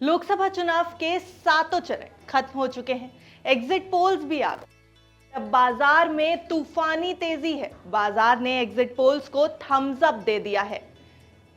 लोकसभा चुनाव के सातों चरण खत्म हो चुके हैं। एग्जिट पोल्स भी आ गए। अब बाजार में तूफानी तेजी है। बाजार ने एग्जिट पोल्स को थम्स अप दे दिया है।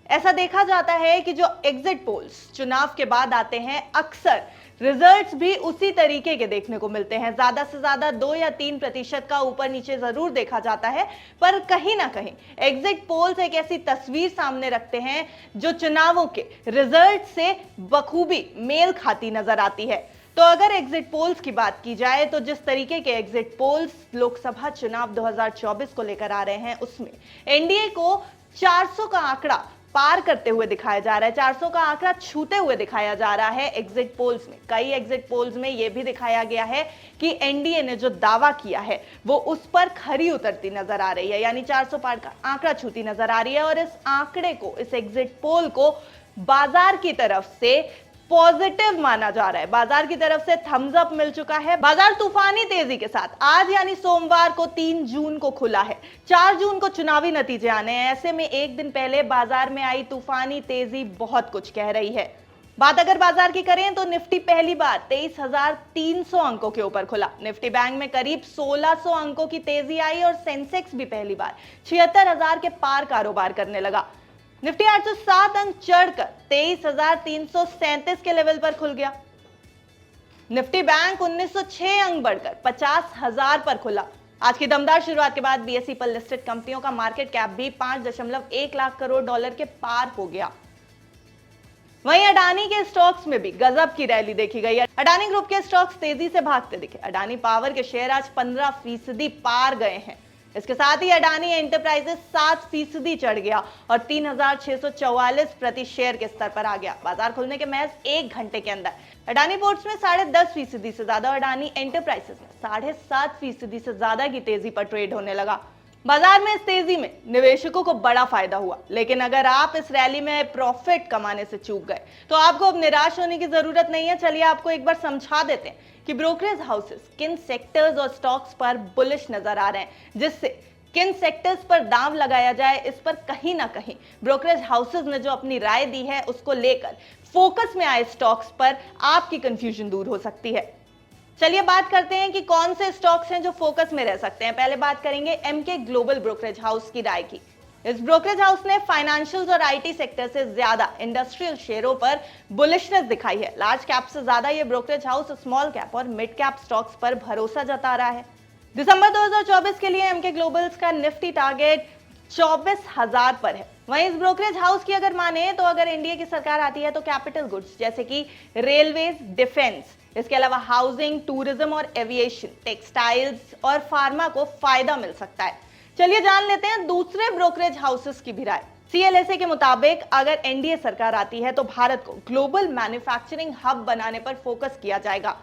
ऐसा देखा जाता है कि जो एग्जिट पोल्स चुनाव के बाद आते हैं, अक्सर रिजल्ट्स भी उसी तरीके के देखने को मिलते हैं। ज्यादा से ज्यादा 2 या 3% का ऊपर नीचे जरूर देखा जाता है, पर कहीं ना कहीं एग्जिट पोल्स एक ऐसी तस्वीर सामने रखते हैं जो चुनावों के रिजल्ट से बखूबी मेल खाती नजर आती है। तो अगर एग्जिट पोल्स की बात की जाए तो जिस तरीके के एग्जिट पोल्स लोकसभा चुनाव 2024 को लेकर आ रहे हैं, उसमें एनडीए को 400 का आंकड़ा पार करते हुए दिखाया जा रहा है। 400 का आंकड़ा छूते हुए दिखाया जा रहा है एग्जिट पोल्स में। कई एग्जिट पोल्स में यह भी दिखाया गया है कि एनडीए ने जो दावा किया है वो उस पर खरी उतरती नजर आ रही है, यानी 400 पार का आंकड़ा छूती नजर आ रही है। और इस आंकड़े को, इस एग्जिट पोल को बाजार की तरफ से पॉजिटिव माना जा रहा है। बाजार की तरफ से थम्स अप मिल चुका है। बाजार तूफानी तेजी के साथ आज यानी सोमवार को 3 जून को खुला है। 4 जून को चुनावी नतीजे आने हैं। ऐसे में एक दिन पहले बाजार में आई तूफानी तेजी बहुत कुछ कह रही है। बात अगर बाजार की करें तो निफ्टी पहली बार 23,300 अंकों के ऊपर खुला। निफ्टी बैंक में करीब 1,600 अंकों की तेजी आई और सेंसेक्स भी पहली बार 76,000 के पार कारोबार करने लगा। निफ्टी 807 अंक चढ़कर 23,337 के लेवल पर खुल गया। निफ्टी बैंक 1906 अंक बढ़कर 50,000 पर खुला। आज की दमदार शुरुआत के बाद बीएसई पर लिस्टेड कंपनियों का मार्केट कैप भी 5.1 लाख करोड़ डॉलर के पार हो गया। वहीं अडानी के स्टॉक्स में भी गजब की रैली देखी गई। अडानी ग्रुप के स्टॉक्स तेजी से भागते दिखे। अडानी पावर के शेयर आज 15% पार गए हैं। इसके साथ ही अडानी एंटरप्राइजेस 7% चढ़ गया और 3,644 प्रति शेयर के स्तर पर आ गया। बाजार खुलने के महज 1 घंटे के अंदर अडानी पोर्ट्स में 10.5% से ज्यादा, अडानी एंटरप्राइजेस में 7.5% से ज्यादा की तेजी पर ट्रेड होने लगा। बाजार में इस तेजी में निवेशकों को बड़ा फायदा हुआ, लेकिन अगर आप इस रैली में प्रॉफिट कमाने से चूक गए तो आपको अब निराश होने की जरूरत नहीं है। चलिए आपको एक बार समझा देते हैं कि ब्रोकरेज हाउसेस किन सेक्टर्स और स्टॉक्स पर बुलिश नजर आ रहे हैं, जिससे किन सेक्टर्स पर दांव लगाया जाए, इस पर कहीं ना कहीं ब्रोकरेज हाउसेस ने जो अपनी राय दी है उसको लेकर फोकस में आए स्टॉक्स पर आपकी कंफ्यूजन दूर हो सकती है। चलिए बात करते हैं कि कौन से स्टॉक्स हैं जो फोकस में रह सकते हैं। पहले बात करेंगे एमके ग्लोबल ब्रोकरेज हाउस की राय की। इस ब्रोकरेज हाउस ने फाइनेंशियल्स और आईटी सेक्टर से ज्यादा इंडस्ट्रियल शेयरों पर बुलिशनेस दिखाई है। लार्ज कैप से ज्यादा यह ब्रोकरेज हाउस स्मॉल कैप और मिड कैप स्टॉक्स पर भरोसा जता रहा है। दिसंबर 2024 के लिए एमके ग्लोबल्स का निफ्टी टारगेट 24,000 पर है। वहीं इस ब्रोकरेज हाउस की अगर माने तो अगर एनडीए की सरकार आती है तो कैपिटल गुड्स जैसे कि रेलवेज, डिफेंस, इसके अलावा हाउसिंग, टूरिज्म और एविएशन, टेक्सटाइल्स और फार्मा को फायदा मिल सकता है। चलिए जान लेते हैं दूसरे ब्रोकरेज हाउसेस की भी राय। सीएलएसए के मुताबिक अगर एनडीए सरकार आती है तो भारत को ग्लोबल मैन्युफैक्चरिंग हब बनाने पर फोकस किया जाएगा,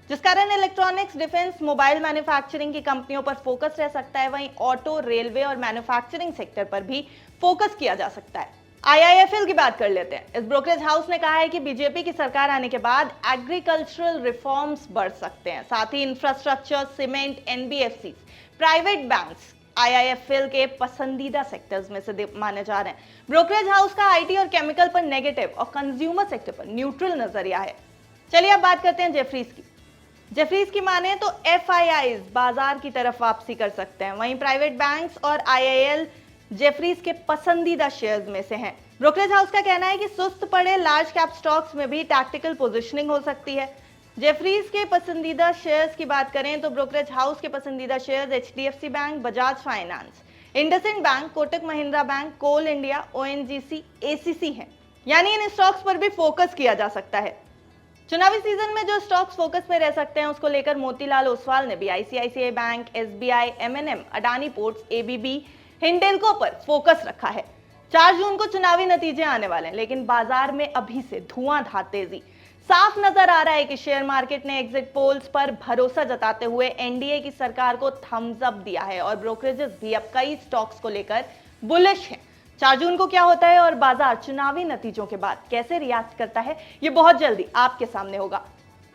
जिस कारण इलेक्ट्रॉनिक्स, डिफेंस, मोबाइल मैन्युफैक्चरिंग की कंपनियों पर फोकस रह सकता है। वहीं ऑटो, रेलवे और मैन्युफैक्चरिंग सेक्टर पर भी फोकस किया जा सकता है। आईआईएफएल की बात कर लेते हैं। इस ब्रोकरेज हाउस ने कहा है कि बीजेपी की सरकार आने के बाद एग्रीकल्चरल रिफॉर्म्स बढ़ सकते हैं। साथ ही infrastructure, cement, NBFC, private banks IIFL के पसंदीदा सेक्टर्स में से माने जा रहे हैं। ब्रोकरेज हाउस का आईटी और केमिकल पर नेगेटिव और कंज्यूमर सेक्टर पर न्यूट्रल नजरिया है। चलिए अब बात करते हैं जेफरीज की। जेफरीज की माने तो एफआईआईज बाजार की तरफ वापसी कर सकते हैं। वहीं प्राइवेट बैंक्स और आईआईएल जेफरीज के पसंदीदा शेयर्स में से हैं। ब्रोकरेज हाउस का कहना है कि सुस्त पड़े लार्ज कैप स्टॉक्स में भी टैक्टिकल पोजीशनिंग हो सकती है। जेफरीज के पसंदीदा शेयर्स की बात करें तो ब्रोकरेज हाउस के पसंदीदा shares HDFC bank, Bajaj finance, IndusInd bank, Kotak Mahindra bank, Coal India, ONGC, ACC हैं। यानी इन स्टॉक्स पर भी फोकस किया जा सकता है। चुनावी सीजन में जो स्टॉक्स फोकस में रह सकते हैं उसको लेकर मोतीलाल ओसवाल ने भी ICICI bank, SBI, M&M, Adani ports, ABB, Hindalco पर फोकस रखा है। 4 जून को चुनावी नतीजे आने वाले हैं, लेकिन बाजार में अभी से धुआंधार तेजी। साफ नजर आ रहा है कि शेयर मार्केट ने एग्जिट पोल्स पर भरोसा जताते हुए एनडीए की सरकार को थम्स अप दिया है और ब्रोकरेजेस भी अब कई स्टॉक्स को लेकर बुलिश हैं। 4 जून को क्या होता है और बाजार चुनावी नतीजों के बाद कैसे रिएक्ट करता है, ये बहुत जल्दी आपके सामने होगा।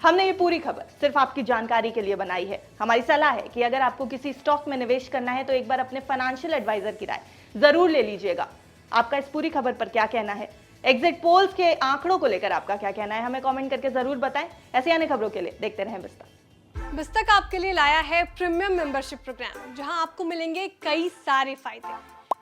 हमने ये पूरी खबर सिर्फ आपकी जानकारी के लिए बनाई है। हमारी सलाह है कि अगर आपको किसी स्टॉक में निवेश करना है तो एक बार अपने फाइनेंशियल एडवाइजर की राय जरूर ले लीजिएगा। आपका इस पूरी खबर पर क्या कहना है एग्जिट पोल्स के आंकड़ों को लेकर आपका क्या कहना है, हमें कमेंट करके जरूर बताएं। ऐसी अन्य खबरों के लिए देखते रहें बिस्तक। बिस्तक आपके लिए लाया है प्रीमियम मेंबरशिप प्रोग्राम, जहां आपको मिलेंगे कई सारे फायदे,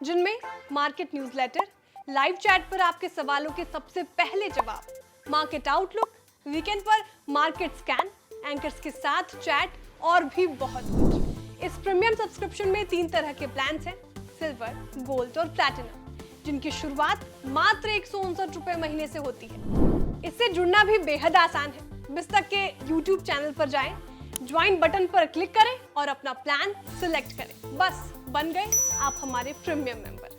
जिनमें मार्केट न्यूज़लेटर, लाइव चैट पर आपके सवालों के सबसे पहले जवाब, मार्केट आउटलुक, वीकेंड पर मार्केट स्कैन, एंकर्स के साथ चैट और भी बहुत कुछ। इस प्रीमियम सब्सक्रिप्शन में 3 तरह के प्लान्स हैं, सिल्वर, गोल्ड और प्लैटिनम, जिनकी शुरुआत मात्र 159 रुपए महीने से होती है। इससे जुड़ना भी बेहद आसान है। बिस्तक के YouTube चैनल पर जाएं, ज्वाइन बटन पर क्लिक करें और अपना प्लान सिलेक्ट करें। बस बन गए आप हमारे प्रीमियम मेंबर।